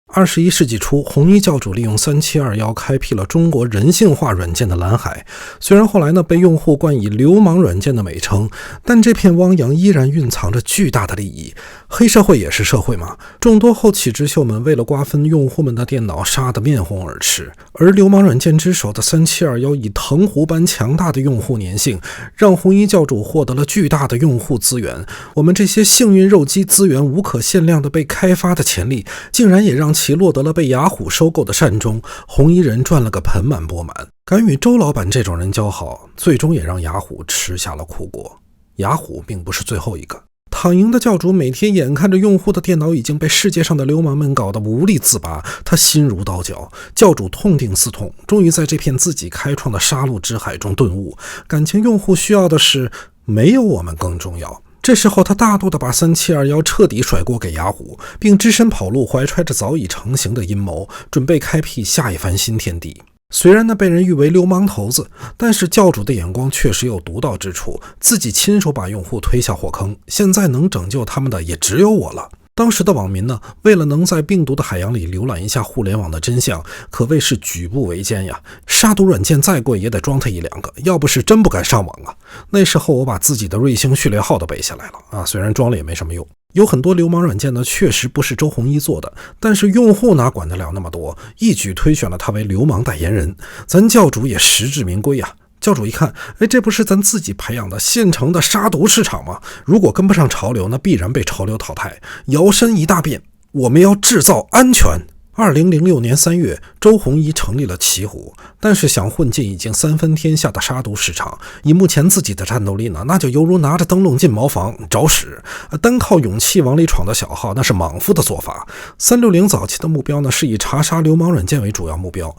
21世纪初，红衣教主利用3721开辟了中国人性化软件的蓝海。虽然后来被用户冠以流氓软件的美称，但这片汪洋依然蕴藏着巨大的利益。黑社会也是社会嘛，众多后起之秀们为了瓜分用户们的电脑，杀得面红耳赤。而流氓软件之首的3721以藤壶般强大的用户粘性，让红衣教主获得了巨大的用户资源。我们这些幸运肉鸡资源无可限量的被开发的潜力，竟然也让其落得了被雅虎收购的善终，红衣人赚了个盆满钵满。敢与周老板这种人交好，最终也让雅虎吃下了苦果。雅虎并不是最后一个。躺赢的教主每天眼看着用户的电脑已经被世界上的流氓们搞得无力自拔，他心如刀绞。教主痛定思痛，终于在这片自己开创的杀戮之海中顿悟，感情用户需要的是没有我们更重要。这时候他大度地把3721彻底甩锅给雅虎，并只身跑路，怀揣着早已成型的阴谋，准备开辟下一番新天地。虽然被人誉为流氓头子，但是教主的眼光确实有独到之处，自己亲手把用户推下火坑，现在能拯救他们的也只有我了。当时的网民为了能在病毒的海洋里浏览一下互联网的真相，可谓是举步维艰呀。杀毒软件再贵也得装它一两个，要不是真不敢上网啊。那时候我把自己的瑞星序列号都背下来了啊，虽然装了也没什么用。有很多流氓软件确实不是周鸿祎做的，但是用户哪管得了那么多，一举推选了他为流氓代言人。咱教主也实至名归呀。教主一看，这不是咱自己培养的现成的杀毒市场吗？如果跟不上潮流，那必然被潮流淘汰。摇身一大变，我们要制造安全。2006年3月，周鸿祎成立了奇虎，但是想混进已经三分天下的杀毒市场，以目前自己的战斗力那就犹如拿着灯笼进茅房找屎。单靠勇气往里闯的小号，那是莽夫的做法。360早期的目标是以查杀流氓软件为主要目标。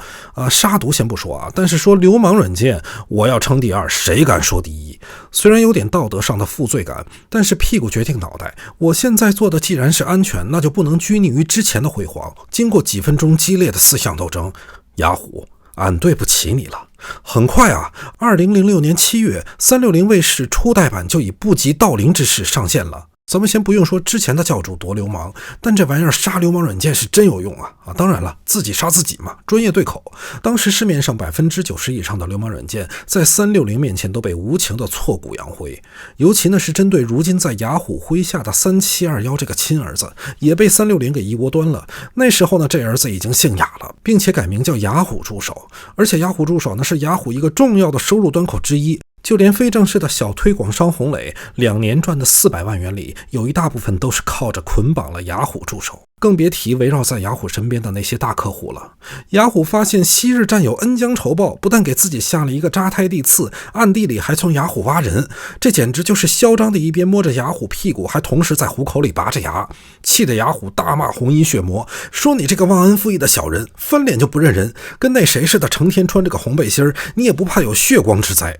杀毒先不说但是说流氓软件，我要称第二，谁敢说第一？虽然有点道德上的负罪感，但是屁股决定脑袋。我现在做的既然是安全，那就不能拘泥于之前的辉煌。经过几分钟激烈的思想斗争，雅虎，俺对不起你了。很快2006年7月，360卫视初代版就以不及盗铃之势上线了。咱们先不用说之前的教主多流氓，但这玩意儿杀流氓软件是真有用啊！当然了，自己杀自己嘛，专业对口。当时市面上90%以上的流氓软件在360面前都被无情的挫骨扬灰，尤其是针对如今在雅虎麾下的3721这个亲儿子，也被360给一窝端了。那时候这儿子已经姓雅了，并且改名叫雅虎助手，而且雅虎助手是雅虎一个重要的收入端口之一。就连非正式的小推广商红磊2年赚的400万元里，有一大部分都是靠着捆绑了雅虎助手，更别提围绕在雅虎身边的那些大客户了。雅虎发现昔日战友恩将仇报，不但给自己下了一个扎胎地刺，暗地里还从雅虎挖人，这简直就是嚣张的一边摸着雅虎屁股，还同时在虎口里拔着牙。气得雅虎大骂红衣血魔，说你这个忘恩负义的小人，翻脸就不认人，跟那谁似的，成天穿这个红背心，你也不怕有血光之灾。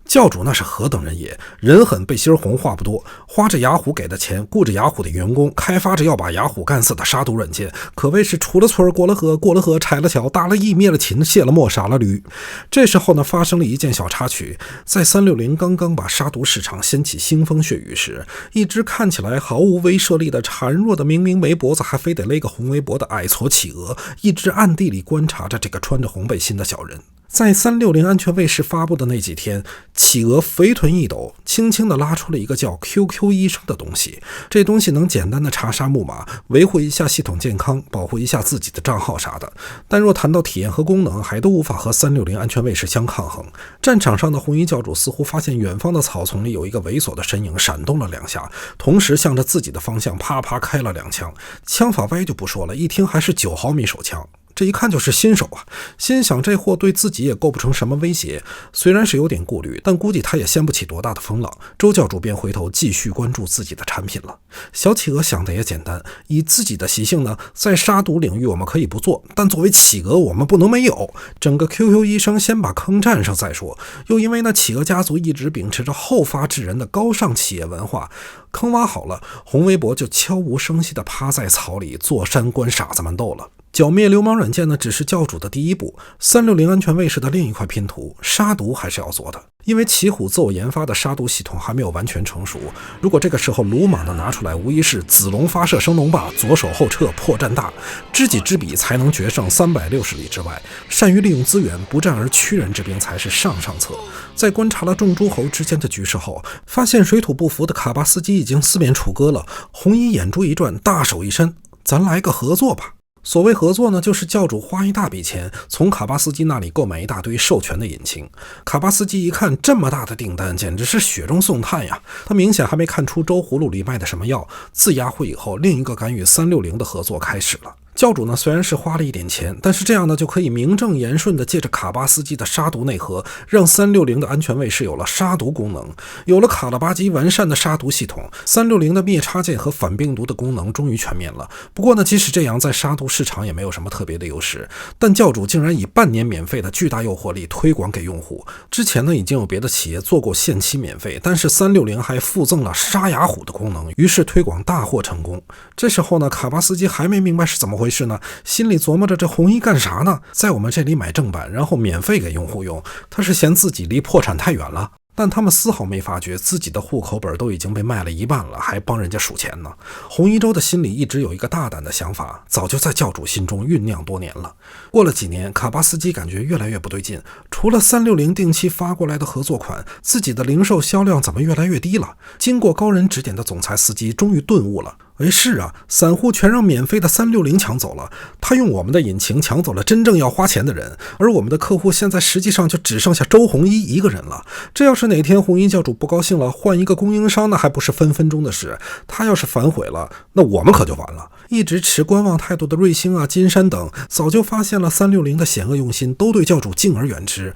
教主那是何等人也，人狠背心红话不多，花着雅虎给的钱，雇着雅虎的员工，开发着要把雅虎干死的杀毒软件，可谓是出了村过了河，过了河拆了桥，打了义灭了秦，卸了磨杀了驴。这时候发生了一件小插曲，在360刚刚把杀毒市场掀起腥风血雨时，一只看起来毫无威慑力的孱弱的明明没脖子还非得勒个红围脖的矮矬企鹅，一直暗地里观察着这个穿着红背心的小人。在360安全卫士发布的那几天，企鹅肥臀一抖，轻轻地拉出了一个叫 QQ 医生的东西。这东西能简单的查杀木马，维护一下系统健康，保护一下自己的账号啥的。但若谈到体验和功能，还都无法和360安全卫士相抗衡。战场上的红衣教主似乎发现远方的草丛里有一个猥琐的身影闪动了2下，同时向着自己的方向啪啪开了2枪。枪法歪就不说了，一听还是9毫米手枪。这一看就是新手心想这货对自己也构不成什么威胁，虽然是有点顾虑，但估计他也掀不起多大的风浪。周教主便回头继续关注自己的产品了。小企鹅想的也简单，以自己的习性在杀毒领域我们可以不做，但作为企鹅我们不能没有。整个 QQ 医生先把坑占上再说，又因为那企鹅家族一直秉持着后发制人的高尚企业文化，坑挖好了，红围脖就悄无声息地趴在草里坐山观傻子们斗了。剿灭流氓软件呢，只是教主的第一步，360安全卫士的另一块拼图，杀毒还是要做的。因为奇虎自我研发的杀毒系统还没有完全成熟，如果这个时候鲁莽的拿出来，无疑是子龙发射升龙霸，左手后撤破绽大，知己知彼才能决胜360里之外。善于利用资源，不战而屈人之兵才是上策。在观察了众诸侯之间的局势后，发现水土不服的卡巴斯基已经四面楚歌了。红衣眼珠一转，大手一伸，咱来个合作吧。所谓合作呢，就是教主花一大笔钱从卡巴斯基那里购买一大堆授权的引擎。卡巴斯基一看这么大的订单，简直是雪中送炭呀！他明显还没看出粥葫芦里卖的什么药。自牙会以后，另一个敢与360的合作开始了。教主呢虽然是花了一点钱，但是这样呢就可以名正言顺的借着卡巴斯基的杀毒内核，让360的安全卫士有了杀毒功能。有了卡拉巴基完善的杀毒系统，360的灭插件和反病毒的功能终于全面了。不过呢，即使这样，在杀毒市场也没有什么特别的优势。但教主竟然以半年免费的巨大诱惑力推广给用户。之前呢已经有别的企业做过限期免费，但是360还附赠了杀哑虎的功能，于是推广大获成功。这时候呢，卡巴斯基还没明白是怎么回事呢，心里琢磨着这红衣干啥呢？在我们这里买正版，然后免费给用户用，他是嫌自己离破产太远了。但他们丝毫没发觉自己的户口本都已经被卖了一半了，还帮人家数钱呢。红衣州的心里一直有一个大胆的想法，早就在教主心中酝酿多年了。过了几年，卡巴斯基感觉越来越不对劲，除了360定期发过来的合作款，自己的零售销量怎么越来越低了？经过高人指点的总裁司机终于顿悟了。是啊，散户全让免费的360抢走了，他用我们的引擎抢走了真正要花钱的人，而我们的客户现在实际上就只剩下周鸿祎一个人了。这要是哪天红衣教主不高兴了，换一个供应商，那还不是分分钟的事。他要是反悔了，那我们可就完了。一直持观望态度的瑞星啊、金山等早就发现了360的险恶用心，都对教主敬而远之。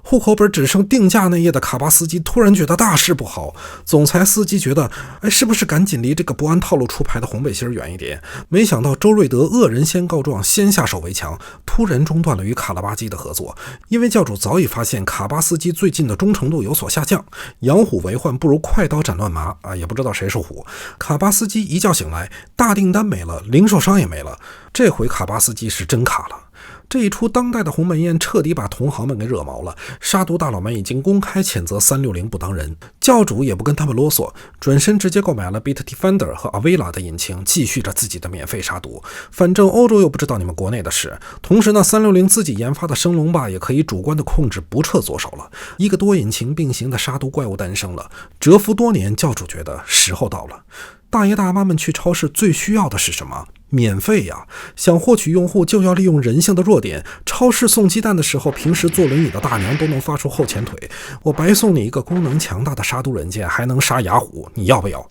户口本只剩定价那页的卡巴斯基突然觉得大事不好，总裁司机觉得是不是赶紧离这个不按套路出牌的红背心远一点。没想到周瑞德恶人先告状，先下手为强，突然中断了与卡拉巴基的合作。因为教主早已发现卡巴斯基最近的忠诚度有所下降，养虎为患不如快刀斩乱麻也不知道谁是虎。卡巴斯基一觉醒来，大订单没了，零售商也没了，这回卡巴斯基是真卡了。这一出当代的鸿门宴彻底把同行们给惹毛了，杀毒大佬们已经公开谴责360不当人，教主也不跟他们啰嗦，转身直接购买了 Bit Defender 和 Avila 的引擎，继续着自己的免费杀毒。反正欧洲又不知道你们国内的事。同时呢，360自己研发的升龙霸也可以主观的控制不撤左手了，一个多引擎并行的杀毒怪物诞生了。蛰伏多年，教主觉得时候到了。大爷大妈们去超市最需要的是什么？免费呀！想获取用户就要利用人性的弱点。超市送鸡蛋的时候，平时坐轮椅的大娘都能发出后前腿，我白送你一个功能强大的杀毒软件，还能杀哑虎，你要不要？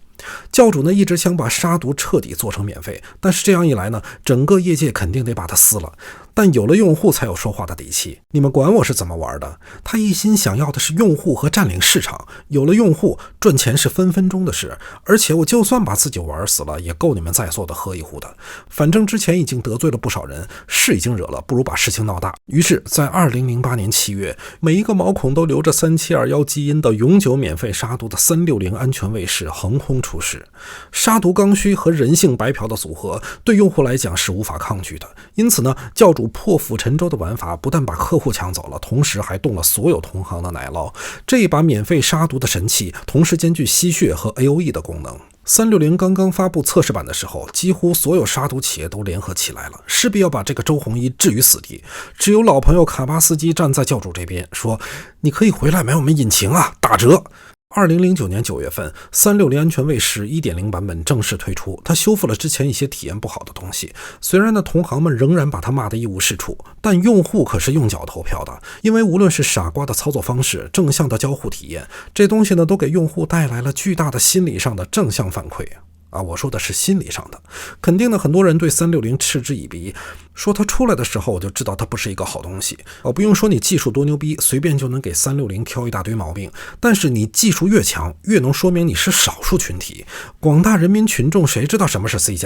教主呢一直想把杀毒彻底做成免费，但是这样一来呢，整个业界肯定得把它撕了。但有了用户才有说话的底气，你们管我是怎么玩的？他一心想要的是用户和占领市场，有了用户，赚钱是分分钟的事，而且我就算把自己玩死了，也够你们在座的喝一壶的。反正之前已经得罪了不少人，事已经惹了，不如把事情闹大。于是在2008年7月，每一个毛孔都留着3721基因的永久免费杀毒的360安全卫士横空出世。杀毒刚需和人性白嫖的组合，对用户来讲是无法抗拒的。因此呢，教主破釜沉舟的玩法不但把客户抢走了，同时还动了所有同行的奶酪。这一把免费杀毒的神器，同时兼具吸血和 AOE 的功能。360刚刚发布测试版的时候，几乎所有杀毒企业都联合起来了，势必要把这个周鸿祎置于死地。只有老朋友卡巴斯基站在教主这边，说你可以回来买我们引擎啊，打折。2009年9月份，360安全卫士 1.0 版本正式推出，它修复了之前一些体验不好的东西。虽然呢，同行们仍然把它骂得一无是处，但用户可是用脚投票的，因为无论是傻瓜的操作方式，正向的交互体验，这东西呢，都给用户带来了巨大的心理上的正向反馈。我说的是心理上的。肯定呢，很多人对360嗤之以鼻，说它出来的时候我就知道它不是一个好东西。不用说你技术多牛逼，随便就能给360挑一大堆毛病，但是你技术越强，越能说明你是少数群体。广大人民群众谁知道什么是 C++，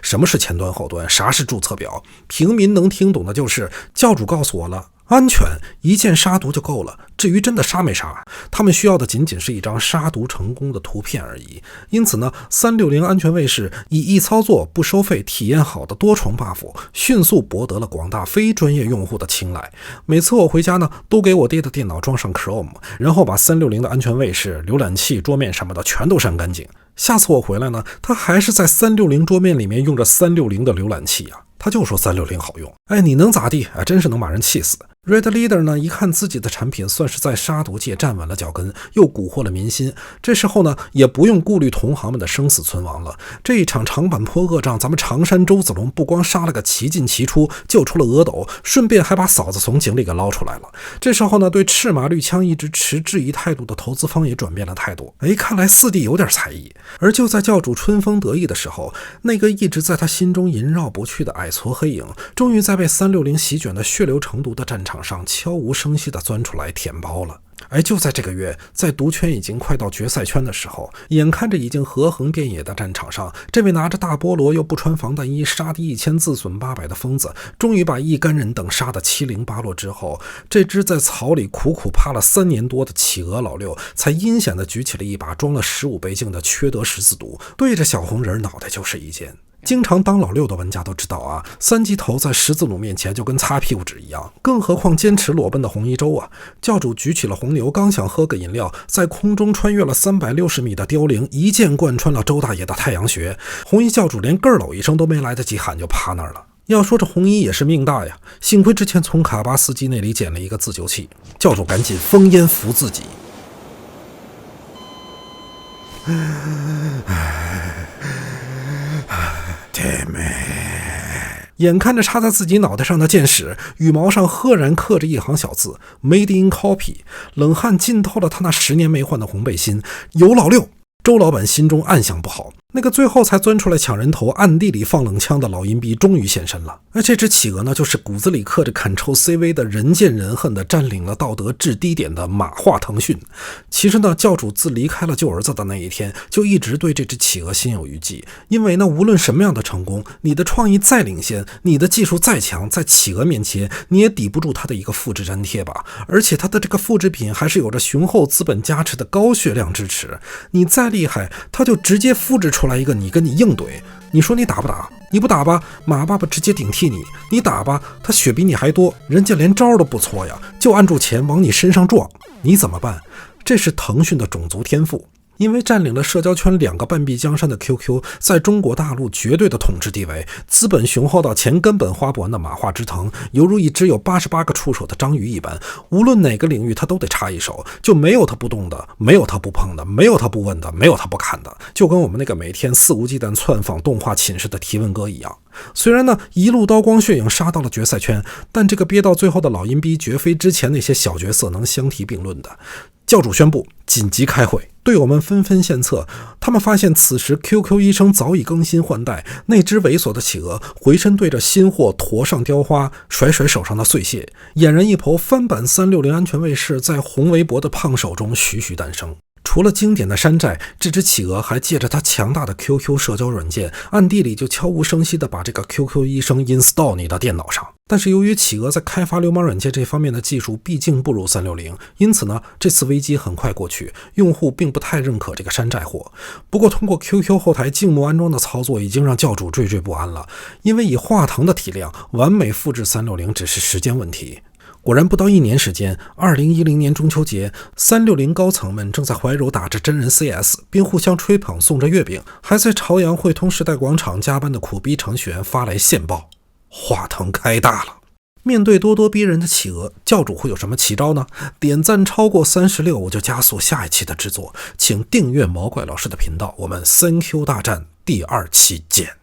什么是前端后端，啥是注册表？平民能听懂的就是教主告诉我了安全，一键杀毒就够了。至于真的杀没杀，他们需要的仅仅是一张杀毒成功的图片而已。因此呢，360安全卫士以易操作、不收费、体验好的多重 buff， 迅速博得了广大非专业用户的青睐。每次我回家呢，都给我爹的电脑装上 Chrome， 然后把360的安全卫士、浏览器、桌面什么的全都删干净。下次我回来呢，他还是在360桌面里面用着360的浏览器啊。他就说360好用，你能咋地？真是能把人气死。Red Leader 呢，一看自己的产品算是在杀毒界站稳了脚跟，又蛊惑了民心，这时候呢，也不用顾虑同行们的生死存亡了。这一场长坂坡恶仗，咱们常山周子龙不光杀了个奇进奇出，救出了阿斗，顺便还把嫂子从井里给捞出来了。这时候呢，对赤马绿枪一直持质疑态度的投资方也转变了态度。看来四弟有点才艺。而就在教主春风得意的时候，那个一直在他心中萦绕不去的矮矬黑影，终于在被360席卷的血流成毒的战场上悄无声息地钻出来舔包了。就在这个月，在毒圈已经快到决赛圈的时候，眼看着已经河横遍野的战场上，这位拿着大菠萝又不穿防弹衣，杀敌1000自损800的疯子，终于把一干人等杀得七零八落之后，这只在草里苦苦趴了3年多的企鹅老六，才阴险地举起了一把装了15倍镜的缺德十字毒，对着小红人脑袋就是一剑。经常当老六的玩家都知道啊，3级头在十字弩面前就跟擦屁股纸一样，更何况坚持裸奔的红衣周啊！教主举起了红牛，刚想喝个饮料，在空中穿越了360米的凋零，一剑贯穿了周大爷的太阳穴。红衣教主连咯喽一声都没来得及喊，就趴那儿了。要说这红衣也是命大呀，幸亏之前从卡巴斯基那里捡了一个自救器，教主赶紧封烟扶自己。眼看着插在自己脑袋上的箭矢，羽毛上赫然刻着一行小字 Made in Copy， 冷汗浸透了他那10年没换的红背心。有老六，周老板心中暗想不好，那个最后才钻出来抢人头，暗地里放冷枪的老阴逼终于现身了。而这只企鹅呢，就是骨子里刻着 Ctrl+CV 的人见人恨的占领了道德至低点的马化腾讯。其实呢，教主自离开了救儿子的那一天，就一直对这只企鹅心有余悸。因为呢，无论什么样的成功，你的创意再领先，你的技术再强，在企鹅面前你也抵不住它的一个复制粘贴吧。而且它的这个复制品还是有着雄厚资本加持的高血量支持，你再厉害，它就直接复制出来一个你跟你硬怼。你说你打不打？你不打吧，马爸爸直接顶替你；你打吧，他血比你还多，人家连招都不搓呀，就按住钱往你身上撞，你怎么办？这是腾讯的种族天赋。因为占领了社交圈2个半壁江山的 QQ， 在中国大陆绝对的统治地位，资本雄厚到钱根本花不完的马化之藤，犹如一只有88个触手的章鱼一般，无论哪个领域他都得插一手，就没有他不动的，没有他不碰的，没有他不问的，没有他不看的，就跟我们那个每天肆无忌惮窜访动画寝室的提问哥一样。虽然呢一路刀光血影杀到了决赛圈，但这个憋到最后的老阴逼绝非之前那些小角色能相提并论的。教主宣布紧急开会，队友们纷纷献策。他们发现此时 QQ 医生早已更新换代，那只猥琐的企鹅回身对着新货驮上雕花，甩甩手上的碎屑，俨然一头翻版360安全卫士在红围脖的胖手中徐徐诞生。除了经典的山寨，这只企鹅还借着它强大的 QQ 社交软件，暗地里就悄无声息地把这个 QQ 医生 install 你的电脑上。但是由于企鹅在开发流氓软件这方面的技术毕竟不如360，因此呢，这次危机很快过去，用户并不太认可这个山寨货。不过通过 QQ 后台静默安装的操作已经让教主惴惴不安了，因为以华腾的体量，完美复制360只是时间问题。果然不到1年时间，2010年中秋节，360高层们正在怀柔打着真人 CS， 并互相吹捧送着月饼，还在朝阳汇通时代广场加班的苦逼程序员发来线报：华腾开大了。面对咄咄逼人的企鹅，教主会有什么奇招呢？点赞超过36，我就加速下一期的制作，请订阅毛怪老师的频道，我们3Q大战第2期见。